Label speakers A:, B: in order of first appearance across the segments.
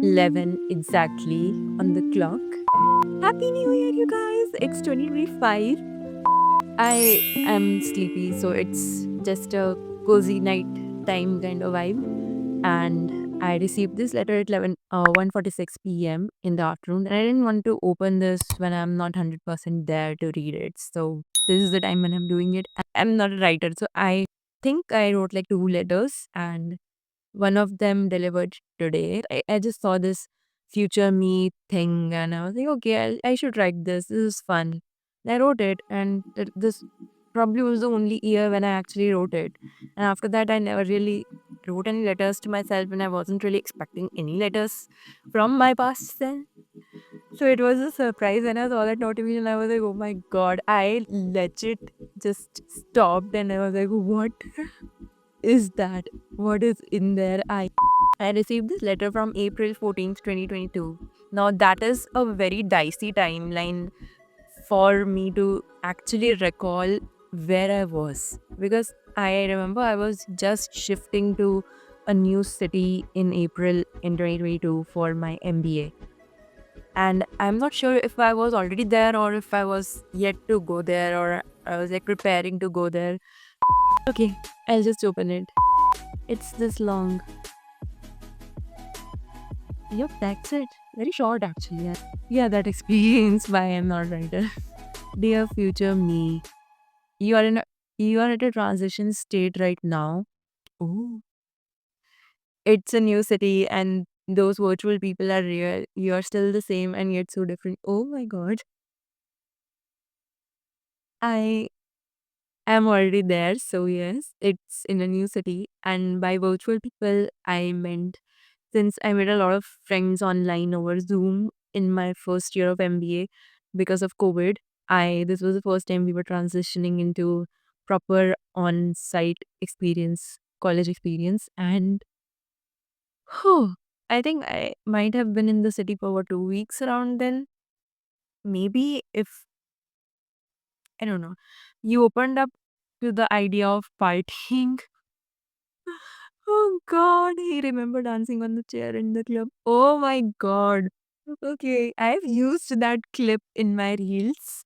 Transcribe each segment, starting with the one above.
A: 11 exactly on the clock. Happy New Year, you guys! It's 2025. I am sleepy, so it's just a cozy night time kind of vibe. And I received this letter at 1:46 p.m. in the afternoon, and I didn't want to open this when I'm not 100% there to read it. So this is the time when I'm doing it. I'm not a writer, so I think I wrote like two letters, and one of them delivered today. I just saw this future me thing and I was like, okay, I should write this. This is fun. And I wrote it, and this probably was the only year when I actually wrote it. And after that, I never really wrote any letters to myself, and I wasn't really expecting any letters from my past self. So it was a surprise when I saw that notification. I was like, oh my god, I legit just stopped and I was like, what is that? What is in there? I received this letter from April 14th, 2022. Now, that is a very dicey timeline for me to actually recall where I was. Because I remember I was just shifting to a new city in April in 2022 for my MBA. And I'm not sure if I was already there or if I was yet to go there or I was like preparing to go there. Okay, I'll just open it. It's this long. Yep, that's it. Very short actually. Yeah, that explains why I'm not writer. Dear future me, you are in a, you are at a transition state right now. Oh. It's a new city and those virtual people are real. You are still the same and yet so different. Oh my god. I am already there, so yes, it's in a new city. And by virtual people, I meant since I made a lot of friends online over Zoom in my first year of MBA because of COVID. I This was the first time we were transitioning into proper on-site experience, college experience, and I think I might have been in the city for over 2 weeks around then. Maybe if I don't know, you opened up to the idea of partying. Oh God, he remember dancing on the chair in the club. Oh my God. Okay, I've used that clip in my reels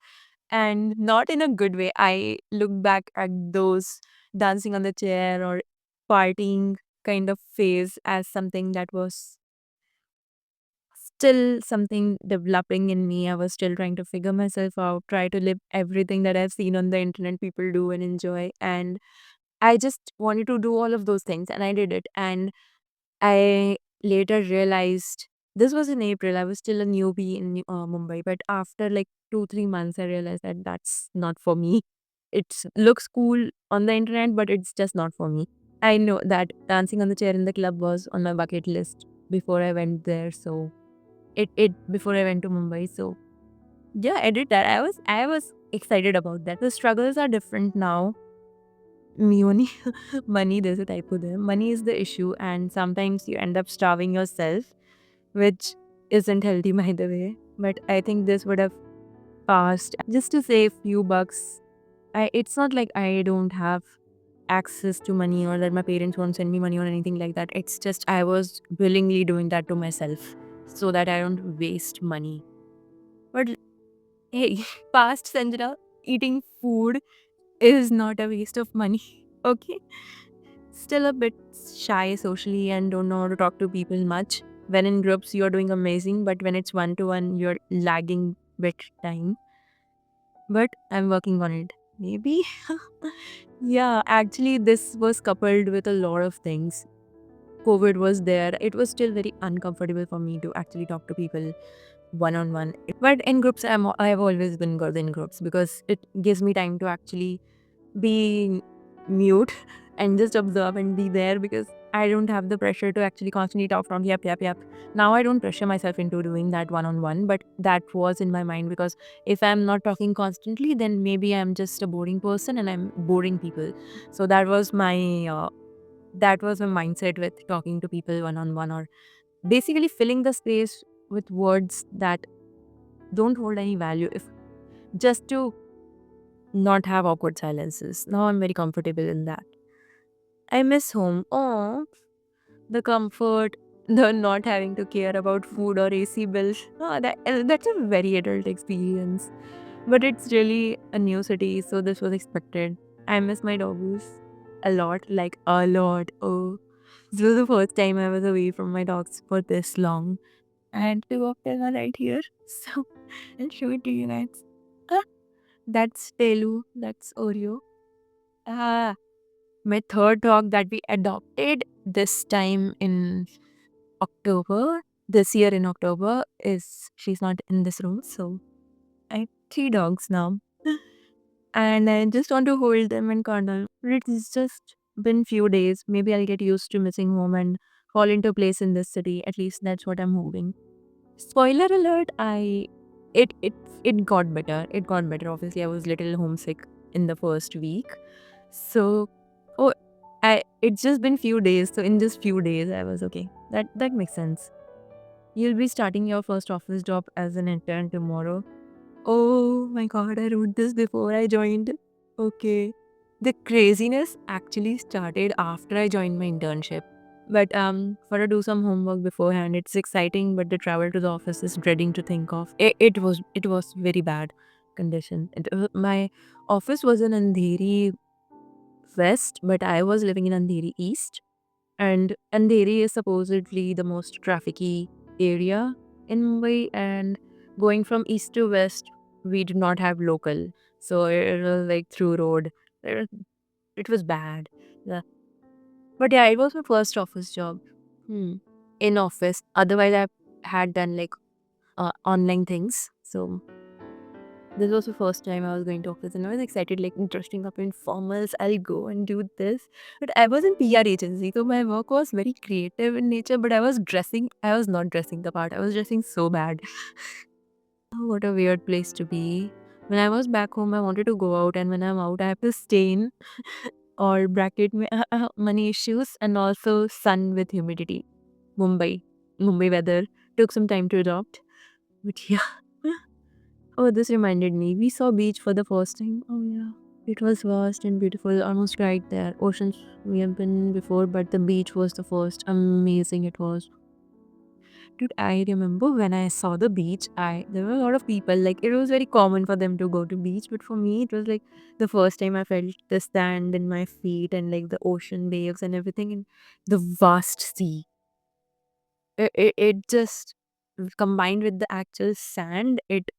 A: and not in a good way. I look back at those dancing on the chair or partying kind of phase as something that was still something developing in me. I was still trying to figure myself out, try to live everything that I've seen on the internet people do and enjoy. And I just wanted to do all of those things and I did it. And I later realized this was in April. I was still a newbie in Mumbai, but after like 2, 3 months, I realized that that's not for me. It looks cool on the internet, but it's just not for me. I know that dancing on the chair in the club was on my bucket list before I went there. So it before I went to Mumbai. So yeah, I did that. I was excited about that. The struggles are different now. Money, money, there's a typo there. Money is the issue, and sometimes you end up starving yourself, which isn't healthy by the way. But I think this would have passed just to save few bucks. It's not like I don't have access to money or that my parents won't send me money or anything like that. It's just I was willingly doing that to myself so that I don't waste money. But hey, past Sanjana, eating food is not a waste of money. Okay. Still a bit shy socially and don't know how to talk to people much. When in groups, you're doing amazing, but when it's one to one, you're lagging bit time. But I'm working on it. Maybe. Yeah, actually, this was coupled with a lot of things. COVID was there. It was still very uncomfortable for me to actually talk to people one on one. But in groups, I've always been good in groups because it gives me time to actually be mute and just observe and be there because I don't have the pressure to actually constantly talk from yep, yep, yep. Now I don't pressure myself into doing that one on one, but that was in my mind because if I'm not talking constantly, then maybe I'm just a boring person and I'm boring people. So that was my mindset with talking to people one on one or basically filling the space with words that don't hold any value if just to not have awkward silences. Now I'm very comfortable in that. I miss home. Oh, the comfort. The not having to care about food or AC bills. That's a very adult experience. But it's really a new city, so this was expected. I miss my doggies a lot, like a lot. Oh, this was the first time I was away from my dogs for this long. I had to walk them right here. So I'll show it to you guys. Ah, that's Telu. That's Oreo. Ah, my third dog that we adopted this time in October, this year in October, is she's not in this room. So I have three dogs now. And I just want to hold them and cuddle. It's just been few days. Maybe I'll get used to missing home and fall into place in this city. At least that's what I'm hoping. Spoiler alert, it got better. It got better. Obviously, I was little homesick in the first week. So oh I it's just been few days. So in just few days I was okay. That makes sense. You'll be starting your first office job as an intern tomorrow. Oh my god, I wrote this before I joined. Okay. The craziness actually started after I joined my internship. But for to do some homework beforehand, it's exciting, but the travel to the office is dreading to think of. It was very bad condition. My office was in Andheri West, but I was living in Andheri East. And Andheri is supposedly the most trafficy area in Mumbai. And going from east to west, we did not have local. So it was like through road. It it was bad. Yeah. But yeah, it was my first office job. Hmm. In office. Otherwise, I had done like online things. So this was the first time I was going to office, and I was excited, like dressing up in formals. I'll go and do this. But I was in PR agency, so my work was very creative in nature. But I was not dressing the part. I was dressing so bad. Oh, what a weird place to be. When I was back home, I wanted to go out, and when I'm out, I have to stay in or bracket money issues and also sun with humidity. Mumbai, Mumbai weather took some time to adopt, but yeah. Oh, this reminded me. We saw beach for the first time. Oh yeah. It was vast and beautiful, almost right there. Oceans we have been before, but the beach was the first. Amazing it was. Dude, I remember when I saw the beach, I there were a lot of people. Like it was very common for them to go to beach, but for me it was like the first time I felt the sand in my feet and like the ocean waves and everything and the vast sea. It just combined with the actual sand, it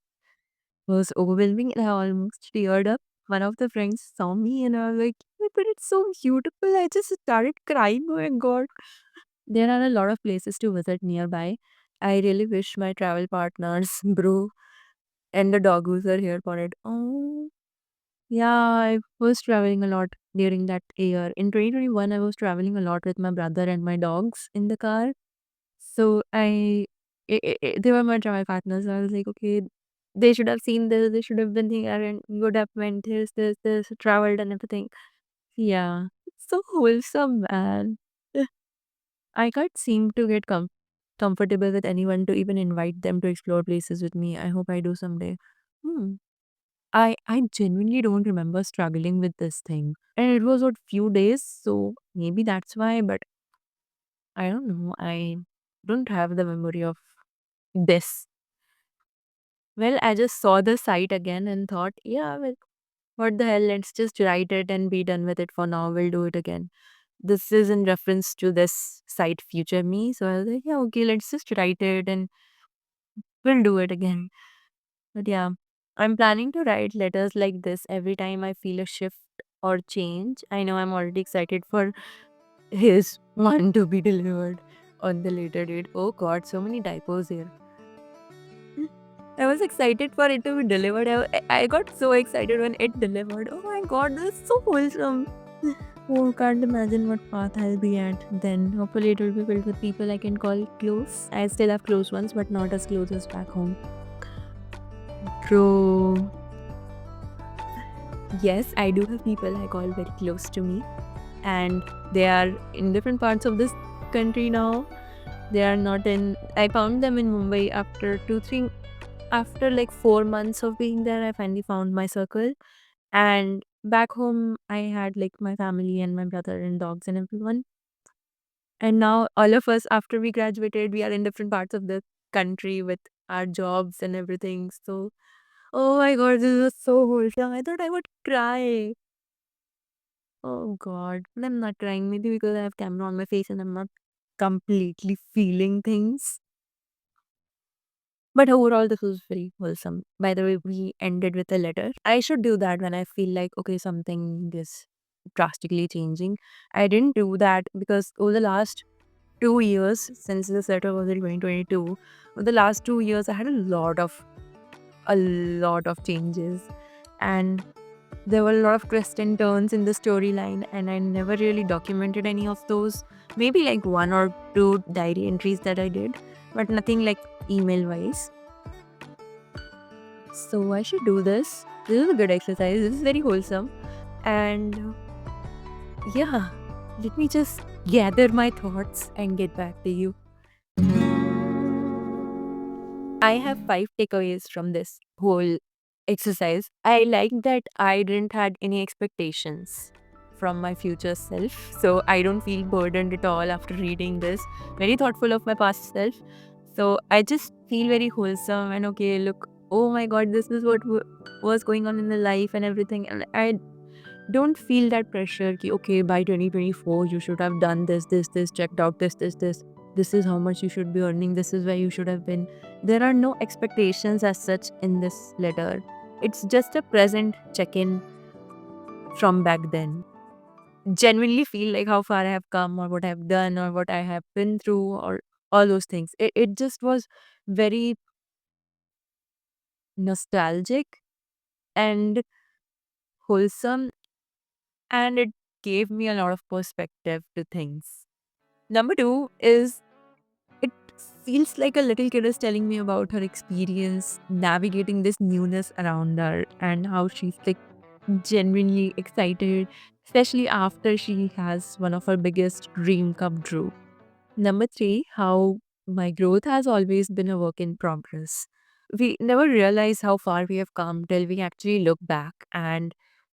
A: was overwhelming and I almost teared up. One of the friends saw me and I was like, but it's so beautiful. I just started crying. Oh my god. There are a lot of places to visit nearby. I really wish my travel partners, bro, and the doggoos are here for it. Oh, yeah, I was traveling a lot during that year. In 2021, I was traveling a lot with my brother and my dogs in the car. So they were my travel partners. So I was like, okay, they should have seen this. They should have been here and would have went this, traveled and everything. Yeah, it's so wholesome, man. I can't seem to get comfortable with anyone to even invite them to explore places with me. I hope I do someday. Hmm. I genuinely don't remember struggling with this thing. And it was what few days, so maybe that's why, but I don't know. I don't have the memory of this. Well, I just saw the site again and thought, yeah, well, what the hell, let's just write it and be done with it for now. We'll do it again. This is in reference to this site Future Me. So I was like, yeah, okay, let's just write it and we'll do it again. But yeah, I'm planning to write letters like this every time I feel a shift or change. I know I'm already excited for his one to be delivered on the later date. Oh god, so many typos here. I was excited for it to be delivered. I got so excited when it delivered. Oh my god, this is so wholesome. Oh, can't imagine what path I'll be at then. Hopefully, it will be filled with people I can call close. I still have close ones, but not as close as back home. True. Yes, I do have people I call very close to me, and they are in different parts of this country now. They are not in. I found them in Mumbai after 2, 3, after like 4 months of being there. I finally found my circle, and back home, I had like my family and my brother and dogs and everyone. And now all of us, after we graduated, we are in different parts of the country with our jobs and everything. So, oh my god, this was so wholesome. I thought I would cry. Oh god, but I'm not crying. Maybe because I have camera on my face and I'm not completely feeling things. But overall, this was very wholesome. By the way, we ended with a letter. I should do that when I feel like, okay, something is drastically changing. I didn't do that because over the last 2 years, since this letter was in 2022, over the last 2 years, I had a lot of changes. And there were a lot of twists and turns in the storyline, and I never really documented any of those. Maybe like one or two diary entries that I did, but nothing like email wise. So I should do this. This is a good exercise. This is very wholesome. And yeah, let me just gather my thoughts and get back to you. I have 5 takeaways from this whole exercise. I like that I didn't had any expectations from my future self. So I don't feel burdened at all after reading this. Very thoughtful of my past self. So I just feel very wholesome and okay, look, oh my god, this is what was going on in the life and everything. And I don't feel that pressure ki, okay, by 2024 you should have done this, checked out this. This is how much you should be earning, this is where you should have been. There are no expectations as such in this letter. It's just a present check-in from back then. Genuinely feel like how far I have come or what I have done or what I have been through or all those things. It just was very nostalgic and wholesome, and it gave me a lot of perspective to things. Number two is it feels like a little kid is telling me about her experience navigating this newness around her and how she's like genuinely excited, especially after she has one of her biggest dream come true. Number three, how my growth has always been a work in progress. We never realize how far we have come till we actually look back, and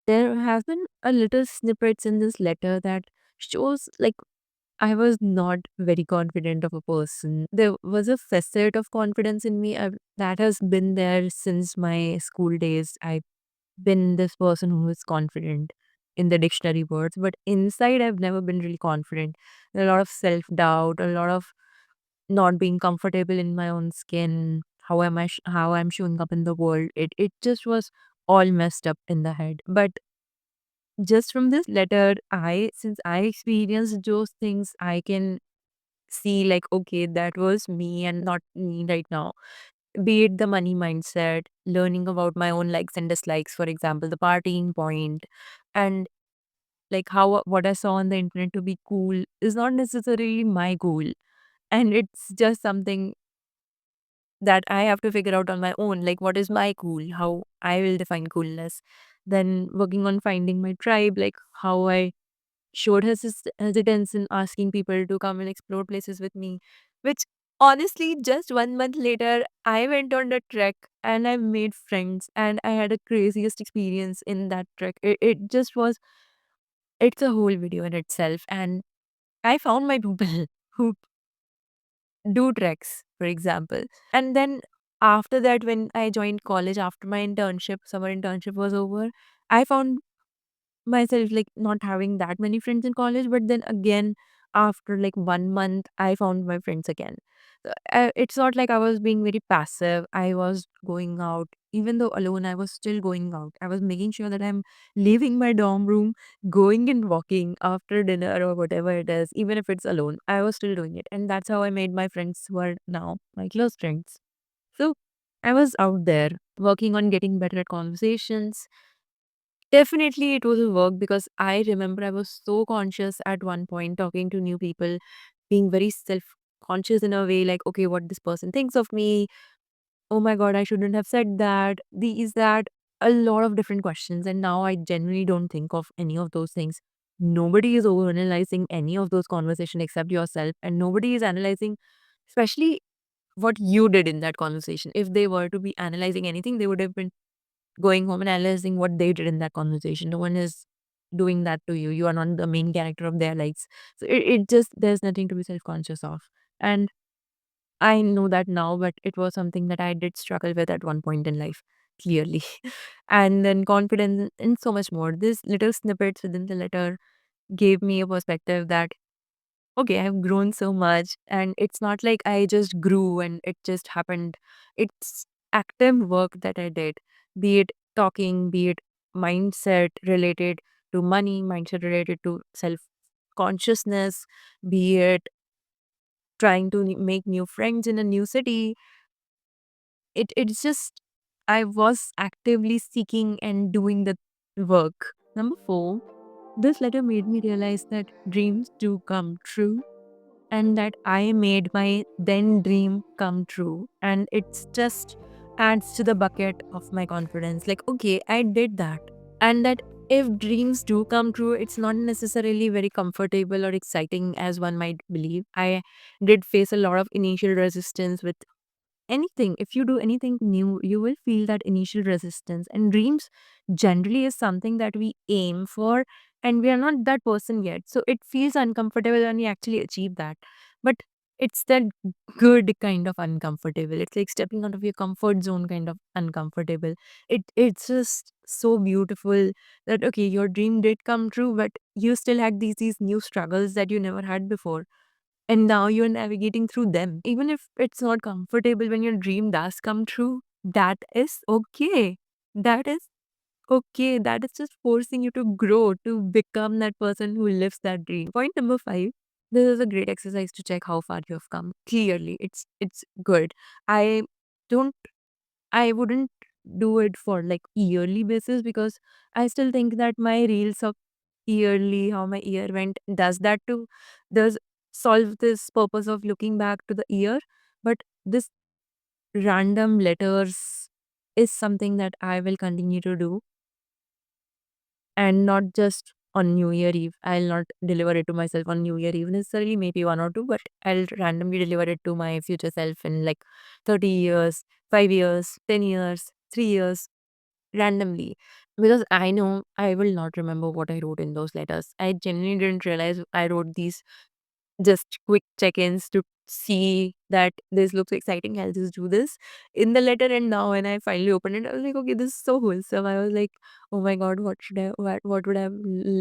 A: there have been a little snippets in this letter that shows like I was not very confident of a person. There was a facet of confidence in me that has been there since my school days. I've been this person who is confident in the dictionary words, but inside I've never been really confident. A lot of self doubt, a lot of not being comfortable in my own skin. How I'm showing up in the world? It just was all messed up in the head. But just from this letter, since I experienced those things, I can see like, okay, that was me and not me right now. Be it the money mindset, learning about my own likes and dislikes, for example, the partying point, and like how what I saw on the internet to be cool is not necessarily my goal. And it's just something that I have to figure out on my own, like what is my cool, how I will define coolness. Then working on finding my tribe, like how I showed hesitance in asking people to come and explore places with me, which honestly, just 1 month later, I went on the trek and I made friends and I had a craziest experience in that trek. It just was, it's a whole video in itself. And I found my people who do treks, for example. And then after that, when I joined college, after my internship, summer internship was over, I found myself like not having that many friends in college, but then again after like 1 month I found my friends again. It's not like I was being very passive. I was going out, even though alone, I was still going out. I was making sure that I'm leaving my dorm room, going and walking after dinner or whatever it is, even if it's alone. I was still doing it, and that's how I made my friends who are now my close friends. So I was out there working on getting better at conversations. Definitely, it was a work because I remember I was so conscious at one point talking to new people, being very self conscious in a way like, okay, what this person thinks of me. Oh my God, I shouldn't have said that. These, that, a lot of different questions. And now I genuinely don't think of any of those things. Nobody is overanalyzing any of those conversations except yourself. And nobody is analyzing, especially what you did in that conversation. If they were to be analyzing anything, they would have been going home and analyzing what they did in that conversation. No one is. doing that to you. You are not the main character of their lives. So it just, there's nothing to be self-conscious of. And I know that now, but it was something that I did struggle with at one point in life, clearly. And then confidence and so much more. These little snippets within the letter gave me a perspective that, okay, I've grown so much, and it's not like I just grew and it just happened. It's active work that I did, be it talking, be it mindset related to money, mindset related to self consciousness, be it trying to make new friends in a new city. It's just, I was actively seeking and doing the work. Number 4, this letter made me realize that dreams do come true, and that I made my then dream come true. And it's just adds to the bucket of my confidence. Like, okay, I did that. And that if dreams do come true, it's not necessarily very comfortable or exciting as one might believe. I did face a lot of initial resistance with anything. If you do anything new, you will feel that initial resistance. And dreams generally is something that we aim for, and we are not that person yet, so it feels uncomfortable when we actually achieve that. But it's that good kind of uncomfortable. It's like stepping out of your comfort zone kind of uncomfortable. It's just so beautiful that, okay, your dream did come true, but you still had these new struggles that you never had before, and now you're navigating through them. Even if it's not comfortable when your dream does come true, that is okay. That is okay. That is just forcing you to grow, to become that person who lives that dream. Point number 5. This is a great exercise to check how far you have come. Clearly, it's good. I don't I wouldn't do it for like yearly basis, because I still think that my reels of yearly, how my year went, does that too, does solve this purpose of looking back to the year. But this random letters is something that I will continue to do, and not just on New Year Eve. I'll not deliver it to myself on New Year Eve necessarily, maybe one or two, but I'll randomly deliver it to my future self in like 30 years, 5 years, 10 years, 3 years, randomly. Because I know I will not remember what I wrote in those letters. I genuinely didn't realize I wrote these just quick check-ins to see that this looks exciting. I'll just do this in the letter. And now when I finally opened it, I was like, okay, this is so wholesome. I was like, oh my god, what would I have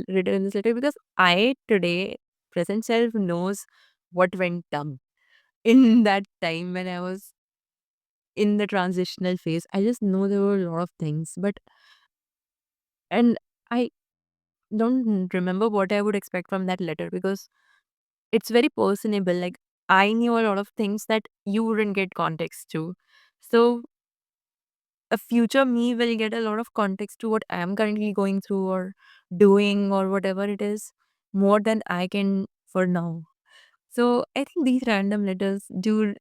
A: written in this letter? Because I today, present self, knows what went dumb in that time when I was in the transitional phase. I just know there were a lot of things, but and I don't remember what I would expect from that letter, because it's very personable. Like, I knew a lot of things that you wouldn't get context to. So a future me will get a lot of context to what I am currently going through or doing or whatever it is, more than I can for now. So I think these random letters do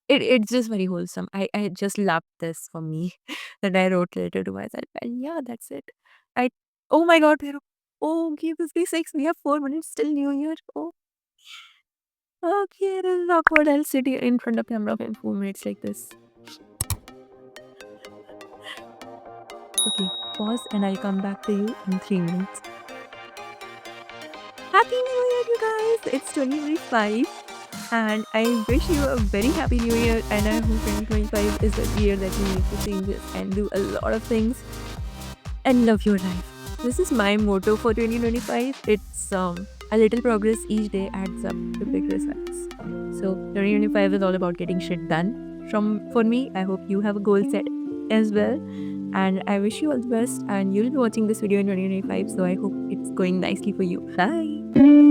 A: it's just very wholesome. I just love this for me that I wrote a letter to myself. And yeah, that's it. I Oh my god, oh, okay, 56. We have 4 minutes till New Year. Oh, okay, this is awkward. I'll sit here in front of camera for 4 minutes like this. Okay, pause and I'll come back to you in 3 minutes. Happy New Year, you guys! It's 2025, and I wish you a very happy New Year. And I hope 2025 is the year that you make the changes and do a lot of things and love your life. This is my motto for 2025. It's a little progress each day adds up to big results. So 2025 is all about getting shit done. For me, I hope you have a goal set as well. And I wish you all the best. And you'll be watching this video in 2025. So I hope it's going nicely for you. Bye.